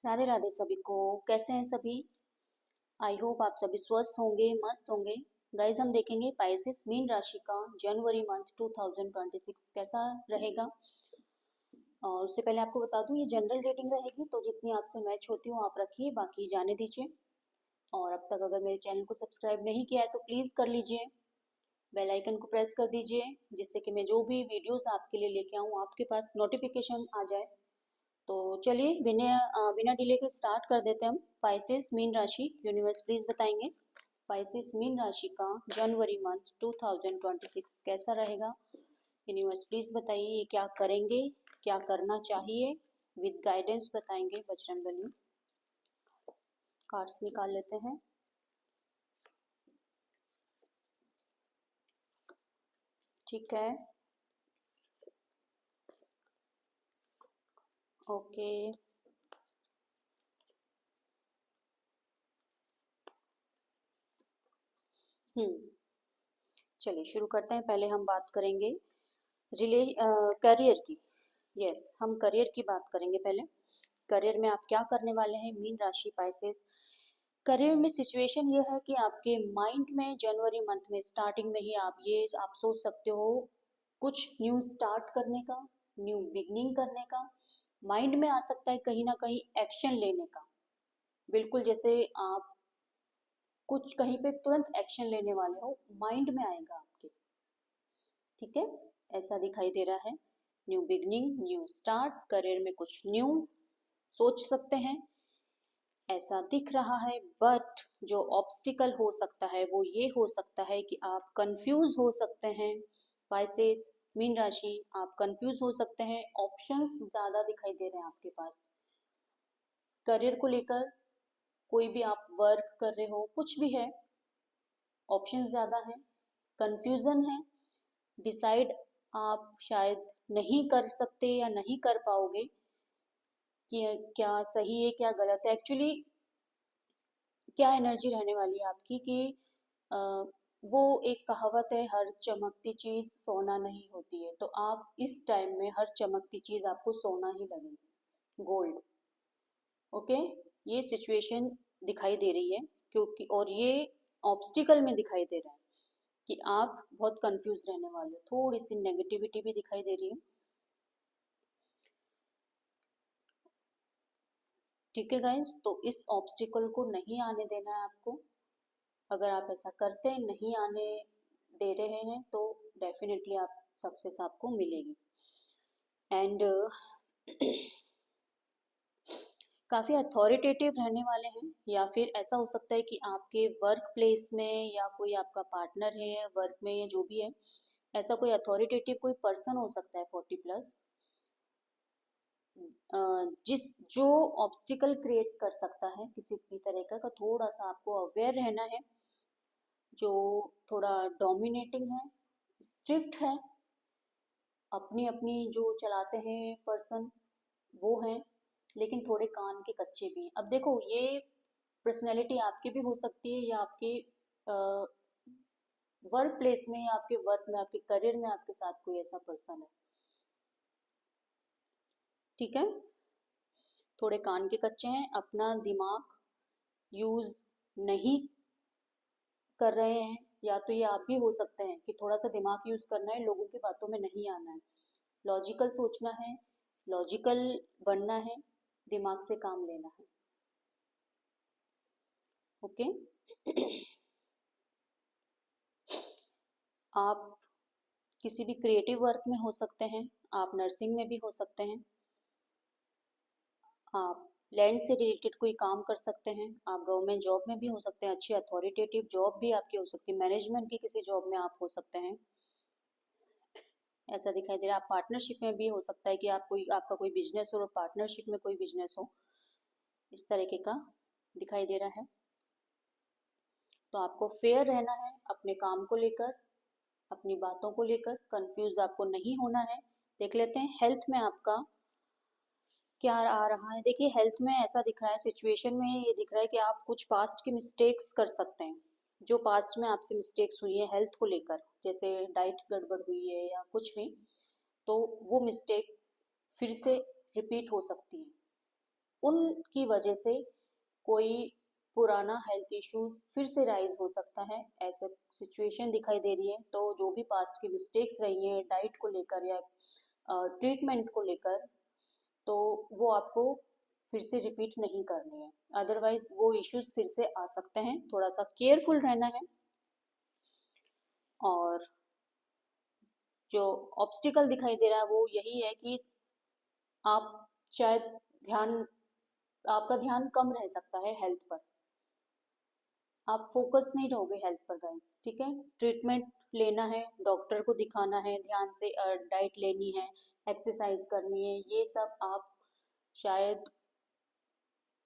राधे राधे सभी को। कैसे हैं सभी? आई होप आप सभी स्वस्थ होंगे, मस्त होंगे। गाइज हम देखेंगे पाइसेस मीन राशि का जनवरी मंथ 2026 कैसा रहेगा। और उससे पहले आपको बता दूं ये जनरल रेटिंग रहेगी, तो जितनी आपसे मैच होती हो आप रखिए, बाकी जाने दीजिए। और अब तक अगर मेरे चैनल को सब्सक्राइब नहीं किया है तो प्लीज़ कर लीजिए, बेल आइकन को प्रेस कर दीजिए, जिससे कि मैं जो भी वीडियोस आपके लिए लेके आऊँ आपके पास नोटिफिकेशन आ जाए। तो चलिए बिना बिना डिले के स्टार्ट कर देते हैं हम। पाइसेस मीन राशि, यूनिवर्स प्लीज बताएंगे पाइसेस मीन राशि का जनवरी मंथ 2026 कैसा रहेगा। यूनिवर्स प्लीज बताइए ये क्या करेंगे, क्या करना चाहिए, विद गाइडेंस बताएंगे बजरंगबली। कार्ड्स निकाल लेते हैं। ठीक है, ओके। चलिए शुरू करते हैं। पहले हम बात करेंगे रिले करियर की। यस, हम करियर की बात करेंगे पहले। करियर में आप क्या करने वाले हैं मीन राशि पाइसेस। करियर में सिचुएशन ये है कि आपके माइंड में जनवरी मंथ में स्टार्टिंग में ही आप सोच सकते हो कुछ न्यू स्टार्ट करने का, न्यू बिगनिंग करने का। माइंड में आ सकता है कहीं ना कहीं एक्शन लेने का, बिल्कुल जैसे आप कुछ कहीं पे तुरंत एक्शन लेने वाले हो, माइंड में आएगा आपके। ठीक है, ऐसा दिखाई दे रहा है। New beginning, new start, career में कुछ न्यू सोच सकते हैं, ऐसा दिख रहा है। बट जो ऑब्स्टिकल हो सकता है वो ये हो सकता है कि आप कंफ्यूज हो सकते हैं। पाइसेस मीन राशि, आप कंफ्यूज हो सकते हैं। ऑप्शंस ज्यादा दिखाई दे रहे हैं आपके पास करियर को लेकर। कोई भी आप वर्क कर रहे हो, कुछ भी है, ऑप्शंस ज्यादा हैं, कंफ्यूजन है। डिसाइड आप शायद नहीं कर सकते या नहीं कर पाओगे कि क्या सही है क्या गलत है। एक्चुअली क्या एनर्जी रहने वाली है आपकी कि अ, वो एक कहावत है, हर चमकती चीज सोना नहीं होती है। तो आप इस टाइम में हर चमकती चीज आपको सोना ही लगेगी, गोल्ड। ओके, ये सिचुएशन दिखाई दे रही है क्योंकि, और ये ऑब्स्टिकल में दिखाई दे रहा है कि आप बहुत कंफ्यूज रहने वाले हो। थोड़ी सी नेगेटिविटी भी दिखाई दे रही है। ठीक है गाइस, तो इस ऑब्स्टिकल को नहीं आने देना है आपको। अगर आप ऐसा करते हैं, नहीं आने दे रहे हैं, तो डेफिनेटली आप सक्सेस आपको मिलेगी। एंड काफ़ी अथॉरिटेटिव रहने वाले हैं, या फिर ऐसा हो सकता है कि आपके वर्क प्लेस में या कोई आपका पार्टनर है वर्क में या जो भी है, ऐसा कोई अथॉरिटेटिव कोई पर्सन हो सकता है 40+, जिस जो ऑब्स्टिकल क्रिएट कर सकता है किसी भी तरह का थोड़ा सा आपको अवेयर रहना है। जो थोड़ा डोमिनेटिंग है, स्ट्रिक्ट है, अपनी अपनी जो चलाते हैं पर्सन वो हैं, लेकिन थोड़े कान के कच्चे भी हैं। अब देखो, ये पर्सनैलिटी आपकी भी हो सकती है, या आपके वर्क प्लेस में या आपके वर्क में, आपके करियर में आपके साथ कोई ऐसा पर्सन है। ठीक है, थोड़े कान के कच्चे हैं, अपना दिमाग यूज नहीं कर रहे हैं। या तो ये आप भी हो सकते हैं कि थोड़ा सा दिमाग यूज करना है, लोगों की बातों में नहीं आना है, लॉजिकल सोचना है, लॉजिकल बनना है, दिमाग से काम लेना है। ओके आप किसी भी क्रिएटिव वर्क में हो सकते हैं, आप नर्सिंग में भी हो सकते हैं, आप लैंड से रिलेटेड कोई काम कर सकते हैं, आप गवर्नमेंट जॉब में भी हो सकते हैं, अच्छी अथॉरिटेटिव जॉब भी आपकी हो सकती है, मैनेजमेंट की किसी जॉब में आप हो सकते हैं। ऐसा दिखाई दे रहा है। आप पार्टनरशिप में भी हो सकता है कि आप कोई आपका कोई बिजनेस हो और पार्टनरशिप में कोई बिजनेस हो, इस तरीके का दिखाई दे रहा है। तो आपको फेयर रहना है अपने काम को लेकर, अपनी बातों को लेकर, कंफ्यूज आपको नहीं होना है। देख लेते हैं हेल्थ में आपका क्या आ रहा है। देखिए हेल्थ में ऐसा दिख रहा है, सिचुएशन में ये दिख रहा है कि आप कुछ पास्ट के मिस्टेक्स कर सकते हैं, जो पास्ट में आपसे मिस्टेक्स हुई है हेल्थ को लेकर, जैसे डाइट गड़बड़ हुई है या कुछ भी, तो वो मिस्टेक फिर से रिपीट हो सकती है। उनकी वजह से कोई पुराना हेल्थ इश्यूज फिर से राइज हो सकता है, ऐसे सिचुएशन दिखाई दे रही है। तो जो भी पास्ट की मिस्टेक्स रही हैं डाइट को लेकर या ट्रीटमेंट को लेकर, तो वो आपको फिर से रिपीट नहीं करनी है, अदरवाइज वो इश्यूज फिर से आ सकते हैं। थोड़ा सा केयरफुल रहना है। और जो ऑब्स्टिकल दिखाई दे रहा है वो यही है कि आप शायद ध्यान आपका ध्यान कम रह सकता है हेल्थ पर, आप फोकस नहीं रहोगे हेल्थ पर गाइस, ठीक है। ट्रीटमेंट लेना है, डॉक्टर को दिखाना है ध्यान से, डाइट लेनी है, एक्सरसाइज करनी है, ये सब आप शायद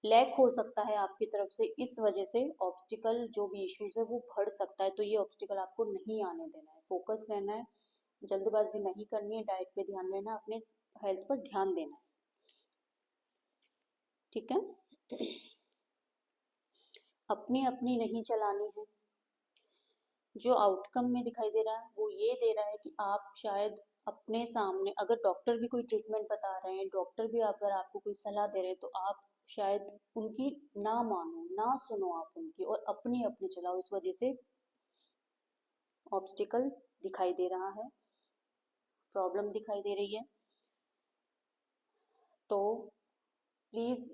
लैक हो सकता है आपकी तरफ से, इस वजह से ऑब्स्टिकल जो भी इश्यूज है वो बढ़ सकता है। तो ये ऑब्स्टिकल आपको नहीं आने देना है, फोकस रहना है, जल्दबाजी नहीं करनी है, डाइट पे ध्यान देना है, अपने हेल्थ पर ध्यान देना है, ठीक है। अपनी अपनी नहीं चलानी है। जो आउटकम में दिखाई दे रहा है वो ये दे रहा है कि आप शायद अपने सामने अगर डॉक्टर भी कोई ट्रीटमेंट बता रहे हैं, डॉक्टर भी अगर आपको कोई सलाह दे रहे हैं, तो आप शायद उनकी ना मानो, ना सुनो आप उनकी, और अपनी अपनी चलाओ। इस वजह से ऑब्स्टिकल दिखाई दे रहा है, प्रॉब्लम दिखाई दे रही है। तो प्लीज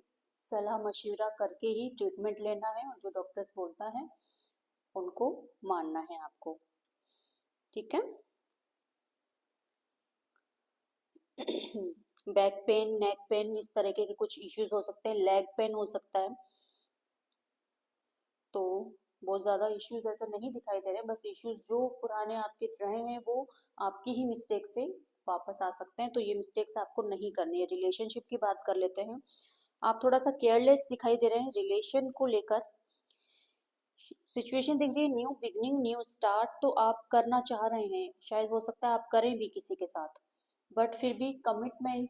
सलाह मशवरा करके ही ट्रीटमेंट लेना है, और जो डॉक्टर्स बोलता है उनको मानना है आपको, ठीक है। बैक पेन, नेक पेन, इस तरह के कुछ इश्यूज हो सकते हैं, लेग पेन हो सकता है। तो बहुत ज़्यादा इश्यूज ऐसा नहीं दिखाई दे रहे, बस इश्यूज जो पुराने आपके रहे हैं वो आपकी ही मिस्टेक से वापस आ सकते हैं। तो ये मिस्टेक्स आपको नहीं करनी है। रिलेशनशिप की बात कर लेते हैं। आप थोड़ा सा केयरलेस दिखाई दे रहे हैं रिलेशन को लेकर। सिचुएशन दिख रही है न्यू बिगनिंग, न्यू स्टार्ट, तो आप करना चाह रहे हैं, शायद हो सकता है आप करें भी किसी के साथ, बट फिर भी कमिटमेंट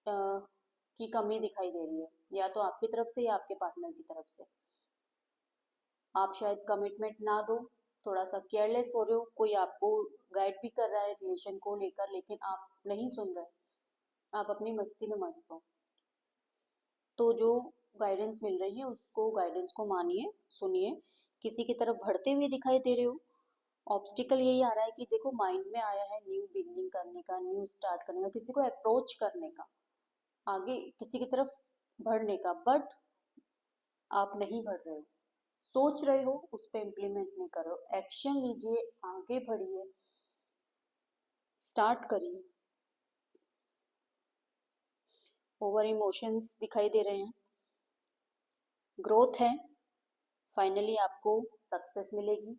की कमी दिखाई दे रही है, या तो आपकी तरफ से या आपके पार्टनर की तरफ से। आप शायद कमिटमेंट ना दो, थोड़ा सा केयरलेस हो रहे हो, कोई आपको गाइड भी कर रहा है रिलेशन को लेकर, लेकिन आप नहीं सुन रहे, आप अपनी मस्ती में मस्त हो। तो जो गाइडेंस मिल रही है उसको, गाइडेंस को मानिए, सुनिए। किसी की तरफ बढ़ते हुए दिखाई दे रहे हो। ऑब्स्टिकल यही आ रहा है कि देखो माइंड में आया है न्यू बिगनिंग करने का, न्यू स्टार्ट करने का, किसी को अप्रोच करने का, आगे किसी की तरफ बढ़ने का, बट आप नहीं बढ़ रहे हो, सोच रहे हो, उस पर इम्प्लीमेंट नहीं कर रहे हो। एक्शन लीजिए, आगे बढ़िए, स्टार्ट करिए। ओवर इमोशंस दिखाई दे रहे हैं। ग्रोथ है, फाइनली आपको सक्सेस मिलेगी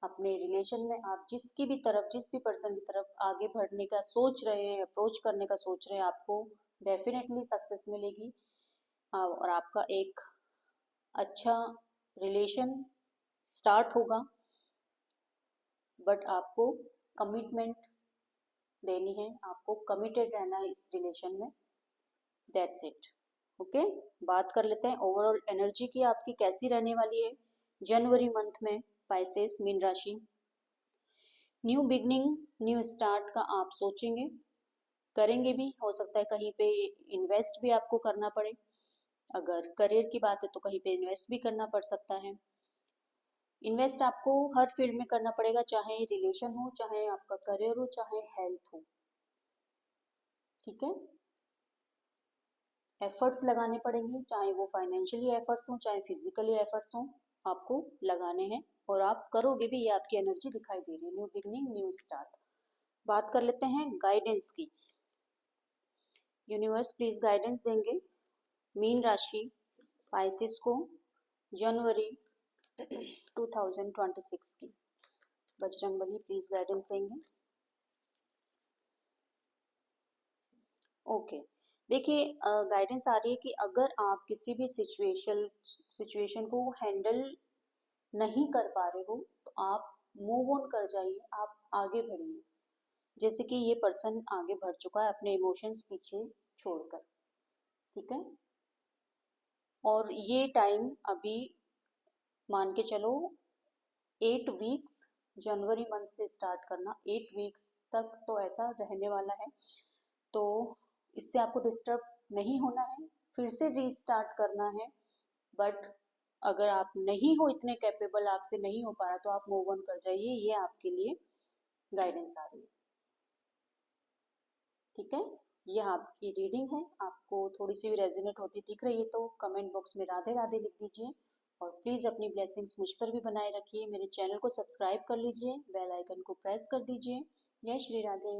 अपने रिलेशन में। आप जिसकी भी तरफ, जिस भी पर्सन की तरफ आगे बढ़ने का सोच रहे हैं, अप्रोच करने का सोच रहे हैं, आपको डेफिनेटली सक्सेस मिलेगी। और आपका एक अच्छा रिलेशन स्टार्ट होगा, बट आपको कमिटमेंट देनी है, आपको कमिटेड रहना है इस रिलेशन में। That's it, okay. बात कर लेते हैं ओवरऑल एनर्जी की आपकी कैसी रहने वाली है जनवरी मंथ में। पाइसेस, मीन राशि, न्यू बिगनिंग, न्यू स्टार्ट का आप सोचेंगे, करेंगे भी, हो सकता है कहीं पे इन्वेस्ट भी आपको करना पड़े। अगर करियर की बात है तो कहीं पे इन्वेस्ट भी करना पड़ सकता है। इन्वेस्ट आपको हर फील्ड में करना पड़ेगा, चाहे रिलेशन हो, चाहे आपका करियर हो, चाहे हेल्थ हो, ठीक है। एफर्ट्स लगाने पड़ेंगे, चाहे वो फाइनेंशियली एफर्ट्स हो, चाहे फिजिकली एफर्ट्स हो, आपको लगाने हैं, और आप करोगे भी, ये आपकी एनर्जी दिखाई दे रही है। New beginning, new start. बात कर लेते हैं गाइडेंस की। यूनिवर्स प्लीज गाइडेंस देंगे मीन राशि पाइसेस को जनवरी 2026 की। बजरंगबली प्लीज गाइडेंस देंगे। ओके, देखिए गाइडेंस आ रही है कि अगर आप किसी भी सिचुएशन को हैंडल नहीं कर पा रहे हो, तो आप मूव ऑन कर जाइए, आप आगे बढ़िए। जैसे कि ये पर्सन आगे बढ़ चुका है अपने इमोशंस पीछे छोड़कर, ठीक है। और ये टाइम अभी मान के चलो 8 वीक्स, जनवरी मंथ से स्टार्ट करना, 8 वीक्स तक तो ऐसा रहने वाला है। तो इससे आपको डिस्टर्ब नहीं होना है, फिर से रीस्टार्ट करना है। बट अगर आप नहीं हो इतने कैपेबल, आपसे नहीं हो पा रहा, तो आप मूव ऑन कर जाइए, ये आपके लिए गाइडेंस आ रही है। ठीक है, ये आपकी रीडिंग है। आपको थोड़ी सी भी रेजोनेट होती दिख रही है तो कमेंट बॉक्स में राधे राधे लिख दीजिए, और प्लीज़ अपनी ब्लेसिंग्स मुझ पर भी बनाए रखिए। मेरे चैनल को सब्सक्राइब कर लीजिए, बेल आइकन को प्रेस कर दीजिए। जय श्री राधे।